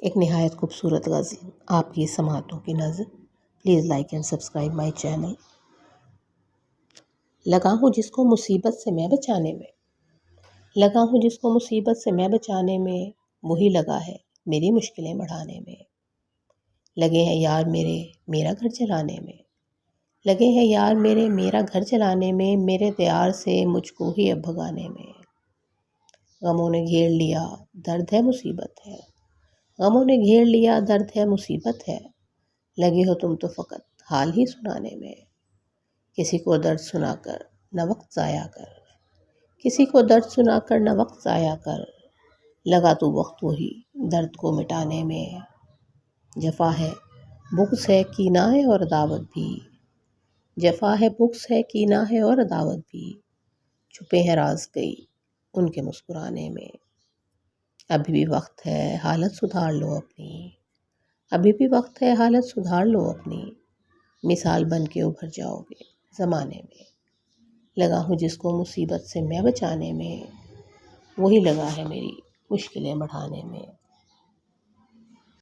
ایک نہایت خوبصورت غزل آپ کی سماعتوں کی نظر. Please like and subscribe my channel. لگا ہوں جس کو مصیبت سے میں بچانے میں، لگا ہوں جس کو مصیبت سے میں بچانے میں، وہی لگا ہے میری مشکلیں بڑھانے میں. لگے ہیں یار میرے میرا گھر چلانے میں، لگے ہیں یار میرے میرا گھر چلانے میں، میرے دیار سے مجھ کو ہی اب بھگانے میں. غموں نے گھیر لیا درد ہے مصیبت ہے، غموں نے گھیر لیا درد ہے مصیبت ہے، لگے ہو تم تو فقط حال ہی سنانے میں. کسی کو درد سنا کر نہ وقت ضائع کر، کسی کو درد سنا کر نہ وقت ضائع کر، لگا تو وقت وہی درد کو مٹانے میں. جفا ہے بغض ہے کینہ ہے اور عداوت بھی، جفا ہے بغض ہے کینہ ہے اور عداوت بھی، چھپے ہیں راز کئی ان کے مسکرانے میں. ابھی بھی وقت ہے حالت سدھار لو اپنی، ابھی بھی وقت ہے حالت سدھار لو اپنی، مثال بن کے ابھر جاؤ گے زمانے میں. لگا ہوں جس کو مصیبت سے میں بچانے میں، وہی لگا ہے میری مشکلیں بڑھانے میں.